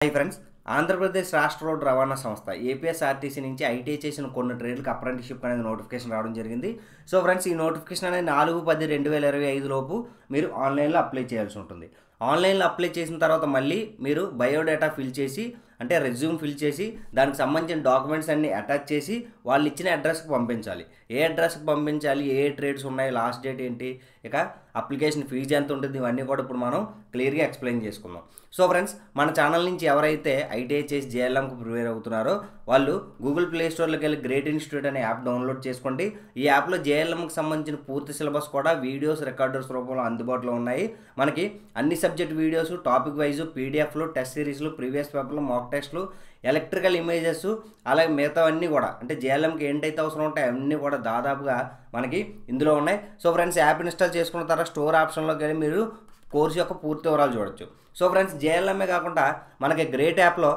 Hi friends, Andhra Pradesh రాష్ట్ర road రవాణా సంస్థ ఏపీఎస్ఆర్టీసీ నుంచి ఐటీఐ చేసిన కొన్ని ట్రేడ్లకు అప్రెంటిస్షిప్ అనేది నోటిఫికేషన్ రావడం జరిగింది. సో ఫ్రెండ్స్, ఈ నోటిఫికేషన్ అనేది 4/10/2025 లోపు మీరు ఆన్లైన్లో అప్లై చేయాల్సి ఉంటుంది. ఆన్లైన్లో అప్లై చేసిన తర్వాత మళ్ళీ మీరు బయోడేటా ఫిల్ చేసి, అంటే రెజ్యూమ్ ఫిల్ చేసి, దానికి సంబంధించిన డాక్యుమెంట్స్ అన్ని అటాచ్ చేసి వాళ్ళు ఇచ్చిన అడ్రస్కి పంపించాలి. ఏ అడ్రస్కి పంపించాలి, ఏ ట్రేడ్స్ ఉన్నాయి, లాస్ట్ డేట్ ఏంటి, ఇక అప్లికేషన్ ఫీజు ఎంత ఉంటుంది, ఇవన్నీ కూడా ఇప్పుడు మనం క్లియర్గా ఎక్స్ప్లెయిన్ చేసుకుందాం. సో ఫ్రెండ్స్, మన ఛానల్ నుంచి ఎవరైతే ఐటీఐ చేసి జేఎల్ఎంకు ప్రిపేర్ అవుతున్నారో వాళ్ళు గూగుల్ ప్లే స్టోర్లోకి వెళ్ళి గ్రేట్ ఇన్స్టిట్యూట్ అనే యాప్ డౌన్లోడ్ చేసుకోండి. ఈ యాప్లో జేఎల్ఎంకి సంబంధించిన పూర్తి సిలబస్ కూడా వీడియోస్, రికార్డర్స్ రూపంలో అందుబాటులో ఉన్నాయి. మనకి అన్ని సబ్జెక్ట్ వీడియోస్, టాపిక్ వైజు, పీడిఎఫ్లు, టెస్ట్ సిరీస్లు, ప్రీవియస్ పేపర్లు, మాక్ టెస్ట్లు, ఎలక్ట్రికల్ ఇమేజెస్, అలాగే మిగతావన్నీ కూడా, అంటే జేఎల్ఎంకి ఏంటైతే అవసరం ఉంటాయి అవన్నీ కూడా దాదాపుగా మనకి ఇందులో ఉన్నాయి. సో ఫ్రెండ్స్, యాప్ ఇన్స్టాల్ చేసుకున్న తర్వాత స్టోర్ ఆప్షన్లోకి వెళ్ళి మీరు కోర్సు యొక్క పూర్తి వివరాలు చూడొచ్చు. సో ఫ్రెండ్స్, జేఎల్ఎంఏ కాకుండా మనకి గ్రేట్ యాప్లో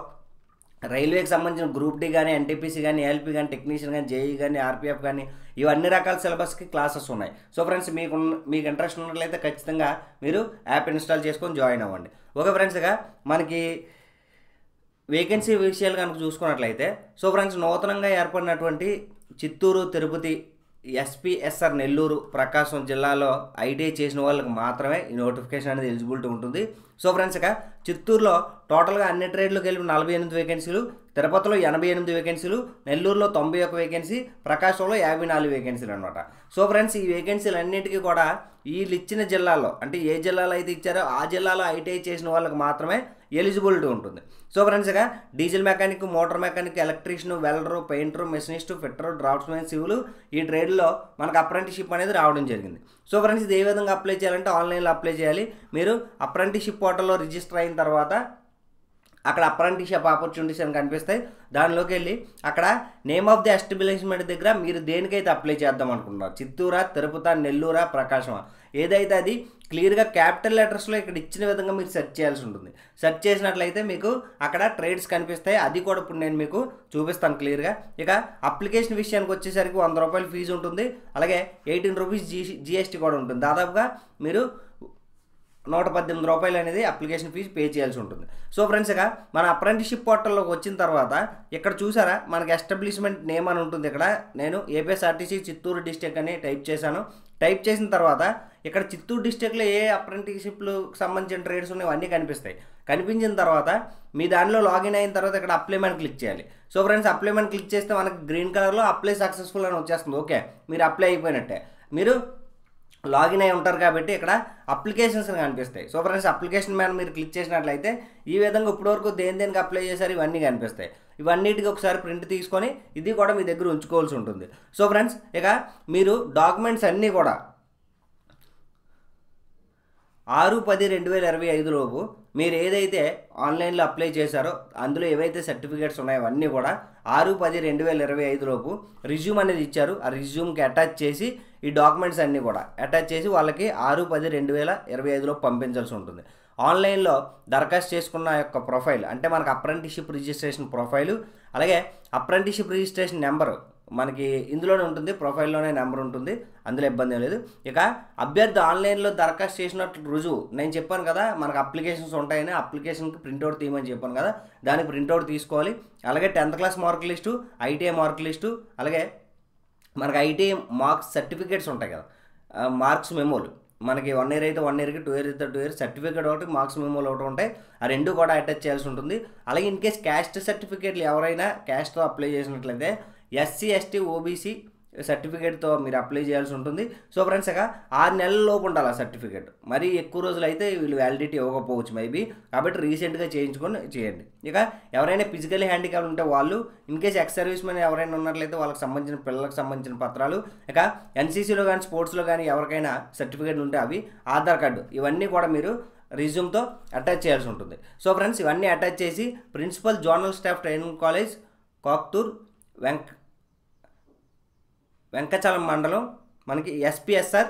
రైల్వేకి సంబంధించిన గ్రూప్ డి కానీ, ఎన్టీపీసీ కానీ, ఏఎల్పీ కానీ, టెక్నీషియన్ కానీ, జేఈ కానీ, ఆర్పీఎఫ్ కానీ, ఇవన్నీ రకాల సిలబస్కి క్లాసెస్ ఉన్నాయి. సో ఫ్రెండ్స్, మీకు ఇంట్రెస్ట్ ఉన్నట్లయితే ఖచ్చితంగా మీరు యాప్ ఇన్స్టాల్ చేసుకొని జాయిన్ అవ్వండి. ఓకే ఫ్రెండ్స్, ఇక మనకి వేకెన్సీ విషయాలు కనుక చూసుకున్నట్లయితే, సో ఫ్రెండ్స్, నూతనంగా ఏర్పడినటువంటి చిత్తూరు, తిరుపతి, ఎస్పీఎస్ఆర్ నెల్లూరు, ప్రకాశం జిల్లాలో ఐటీఐ చేసిన వాళ్ళకి మాత్రమే ఈ నోటిఫికేషన్ అనేది ఎలిజిబిలిటీ ఉంటుంది. సో ఫ్రెండ్స్, ఇక చిత్తూరులో టోటల్గా అన్ని ట్రేడ్లకు వెళ్ళి 48 వేకెన్సీలు, తిరుపతిలో 88 వేకెన్సీలు, నెల్లూరులో 91 వేకెన్సీ, ప్రకాశంలో 54 వేకెన్సీలు అనమాట. సో ఫ్రెండ్స్, ఈ వేకెన్సీలు అన్నిటికీ కూడా వీళ్ళు ఇచ్చిన జిల్లాలో, అంటే ఏ జిల్లాలో అయితే ఇచ్చారో ఆ జిల్లాలో ఐటీఐ చేసిన వాళ్ళకి మాత్రమే ఎలిజిబిలిటీ ఉంటుంది. సో ఫ్రెండ్స్, ఇక diesel mechanic, motor mechanic, electrician, welder, painter, machinist, fitter, draftsmen, civil, ఈ ట్రేడ్లో మనకు అప్రెంటిస్షిప్ అనేది రావడం జరిగింది. సో ఫ్రెండ్స్, ఇది ఏ విధంగా అప్లై చేయాలంటే ఆన్లైన్లో అప్లై చేయాలి. మీరు అప్రెంటిస్షిప్ పోర్టల్లో రిజిస్టర్ అయిన తర్వాత అక్కడ అప్రెంటిస్షిప్ ఆపర్చునిటీస్ అని కనిపిస్తాయి. దానిలోకి వెళ్ళి అక్కడ నేమ్ ఆఫ్ ది ఎస్టాబ్లిష్మెంట్ దగ్గర మీరు దేనికైతే అప్లై చేద్దాం అనుకుంటున్నారు, చిత్తూరా, తిరుపతి, నెల్లూరా, ప్రకాశమా, ఏదైతే అది క్లియర్గా క్యాపిటల్ లెటర్స్లో ఇక్కడ ఇచ్చిన విధంగా మీరు సెర్చ్ చేయాల్సి ఉంటుంది. సెర్చ్ చేసినట్లయితే మీకు అక్కడ ట్రేడ్స్ కనిపిస్తాయి. అది కూడా ఇప్పుడు నేను మీకు చూపిస్తాను క్లియర్గా. ఇక అప్లికేషన్ విషయానికి వచ్చేసరికి 100 రూపాయలు ఫీజు ఉంటుంది. అలాగే 18 రూపీస్ జిఎస్టీ కూడా ఉంటుంది. దాదాపుగా మీరు 118 రూపాయలు అనేది అప్లికేషన్ ఫీజు పే చేయాల్సి ఉంటుంది. సో ఫ్రెండ్స్, ఇక మన అప్రెంటిస్షిప్ పోర్టల్లోకి వచ్చిన తర్వాత ఇక్కడ చూసారా, మనకి ఎస్టాబ్లిష్మెంట్ నేమ్ అని ఉంటుంది. ఇక్కడ నేను ఏపీఎస్ఆర్టీసీ చిత్తూరు డిస్ట్రిక్ట్ అని టైప్ చేశాను. టైప్ చేసిన తర్వాత ఇక్కడ చిత్తూరు డిస్ట్రిక్ట్లో ఏ అప్రెంటిస్షిప్లకు సంబంధించిన ట్రేడ్స్ ఉన్నాయో అన్నీ కనిపిస్తాయి. కనిపించిన తర్వాత మీ దానిలో లాగిన్ అయిన తర్వాత ఇక్కడ అప్లైమెంట్ క్లిక్ చేయాలి. సో ఫ్రెండ్స్, అప్లైమెంట్ క్లిక్ చేస్తే మనకి గ్రీన్ కలర్లో అప్లై సక్సెస్ఫుల్ అని వచ్చేస్తుంది. ఓకే, మీరు అప్లై అయిపోయినట్టే. మీరు లాగిన్ అయి ఉంటారు కాబట్టి ఇక్కడ అప్లికేషన్స్ కనిపిస్తాయి. సో ఫ్రెండ్స్, అప్లికేషన్ మీద మీరు క్లిక్ చేసినట్లయితే ఈ విధంగా ఇప్పటివరకు దేనికి అప్లై చేశారు ఇవన్నీ కనిపిస్తాయి. ఇవన్నిటికి ఒకసారి ప్రింట్ తీసుకొని ఇది కూడా మీ దగ్గర ఉంచుకోవాల్సి ఉంటుంది. సో ఫ్రెండ్స్, ఇక మీరు డాక్యుమెంట్స్ అన్నీ కూడా 6/10/2025 లోపు మీరు ఏదైతే ఆన్లైన్లో అప్లై చేశారో అందులో ఏవైతే సర్టిఫికేట్స్ ఉన్నాయో అవన్నీ కూడా 6/10/2025 లోపు రిజ్యూమ్ అనేది ఇచ్చారు. ఆ రిజ్యూమ్కి అటాచ్ చేసి ఈ డాక్యుమెంట్స్ అన్నీ కూడా అటాచ్ చేసి వాళ్ళకి 6/10/2025 లోపు పంపించాల్సి ఉంటుంది. ఆన్లైన్లో దరఖాస్తు చేసుకున్న యొక్క ప్రొఫైల్, అంటే మనకు అప్రెంటిస్షిప్ రిజిస్ట్రేషన్ ప్రొఫైలు, అలాగే అప్రెంటిస్షిప్ రిజిస్ట్రేషన్ నెంబరు మనకి ఇందులోనే ఉంటుంది, ప్రొఫైల్లోనే నెంబర్ ఉంటుంది, అందులో ఇబ్బంది లేదు. ఇక అభ్యర్థి ఆన్లైన్లో దరఖాస్తు చేసినట్లు రుజువు, నేను చెప్పాను కదా మనకు అప్లికేషన్స్ ఉంటాయని, అప్లికేషన్కి ప్రింట్అవుట్ తీయమని చెప్పాను కదా, దానికి ప్రింట్అవుట్ తీసుకోవాలి. అలాగే 10th class mark list, ITI mark list, అలాగే మనకి ఐటీఐ మార్క్స్ సర్టిఫికేట్స్ ఉంటాయి కదా, మార్క్స్ మెమోలు, మనకి 1 ఇయర్ అయితే 1 ఇయర్కి, 2 ఇయర్ అయితే 2 ఇయర్స్ సర్టిఫికేట్ ఒకటి, మార్క్స్ మెమోలు ఒకటి ఉంటాయి. ఆ రెండు కూడా అటాచ్ చేయాల్సి ఉంటుంది. అలాగే ఇన్ కేస్ క్యాస్ట్ సర్టిఫికేట్లు ఎవరైనా క్యాస్ట్తో అప్లై చేసినట్లయితే ఎస్సీ, ఎస్టీ, ఓబీసీ సర్టిఫికేట్తో మీరు అప్లై చేయాల్సి ఉంటుంది. సో ఫ్రెండ్స్, ఇక 6 నెలల లోపు ఉండాలి ఆ సర్టిఫికేట్. మరీ ఎక్కువ రోజులు అయితే వీళ్ళు వ్యాలిడిటీ ఇవ్వకపోవచ్చు మేబీ, కాబట్టి రీసెంట్గా చేయించుకొని చేయండి. ఇక ఎవరైనా ఫిజికల్ హ్యాండిక్యాప్ ఉంటే వాళ్ళు, in case ex service men ఎవరైనా ఉన్నట్లయితే వాళ్ళకి సంబంధించిన పిల్లలకు సంబంధించిన పత్రాలు, ఇక ఎన్సీసీలో కానీ స్పోర్ట్స్లో కానీ ఎవరికైనా సర్టిఫికేట్ ఉంటే అవి, ఆధార్ కార్డు, ఇవన్నీ కూడా మీరు రిజ్యూమ్తో అటాచ్ చేయాల్సి ఉంటుంది. సో ఫ్రెండ్స్, ఇవన్నీ అటాచ్ చేసి principal zonal staff training college, Kakutur, Venkatachalam మండలం, మనకి ఎస్పీఎస్ఆర్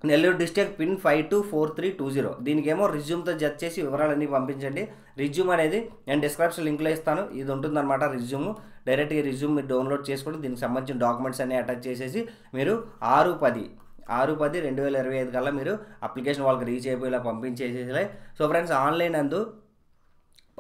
నెల్లూరు డిస్ట్రిక్ట్, పిన్ 524320. దీనికేమో రిజ్యూమ్తో జడ్జ్ చేసి వివరాలన్నీ పంపించండి. రిజ్యూమ్ అనేది నేను డిస్క్రిప్షన్ లింక్లో ఇస్తాను, ఇది ఉంటుందన్నమాట రిజ్యూమ్. డైరెక్ట్గా రిజ్యూమ్ మీరు డౌన్లోడ్ చేసుకొని దీనికి సంబంధించిన డాక్యుమెంట్స్ అన్నీ అటాచ్ చేసేసి మీరు 6/10/2025 కల్లా మీరు అప్లికేషన్ వాళ్ళకి రీచ్ అయిపోయేలా పంపించేసేయాలి. సో ఫ్రెండ్స్, ఆన్లైన్ అందు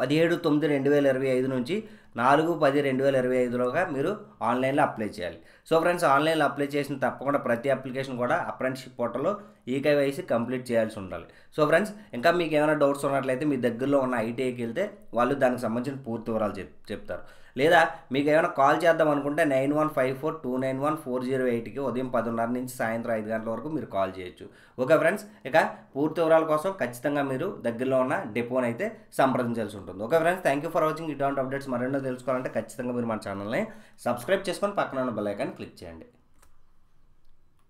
17/9/2025 నుంచి 4/10/2025లోగా మీరు ఆన్లైన్లో అప్లై చేయాలి. సో ఫ్రెండ్స్, ఆన్లైన్లో అప్లై చేసిన తప్పకుండా ప్రతి అప్లికేషన్ కూడా అప్రెంటిస్‌షిప్ పోర్టల్‌లో ఈకేవైసీ కంప్లీట్ చేయాల్సి ఉండాలి. సో ఫ్రెండ్స్, ఇంకా మీకు ఏమైనా డౌట్స్ ఉన్నట్లయితే మీ దగ్గరలో ఉన్న ఐటీఐకి వెళ్తే వాళ్ళు దానికి సంబంధించిన పూర్తి వివరాలు చెప్తారు. లేదా మీకు ఏమైనా కాల్ చేద్దాం అనుకుంటే 9154291408కి ఉదయం 10:30 నుంచి సాయంత్రం 5 గంటల వరకు మీరు కాల్ చేయొచ్చు. ఓకే ఫ్రెండ్స్, ఇక పూర్తి వివరాల కోసం ఖచ్చితంగా మీరు దగ్గరలో ఉన్న డిపోని అయితే సంప్రదించాల్సి ఉంటుంది. Okay friends, thank you for watching. ఇటువంటి అప్డేట్స్ మరెన్నో తెలుసుకోవాలంటే ఖచ్చితంగా మీరు మన ఛానల్ని సబ్స్క్రైబ్ చేసుకొని పక్కన ఉన్న బెల్ ఐకాన్ క్లిక్ చేయండి.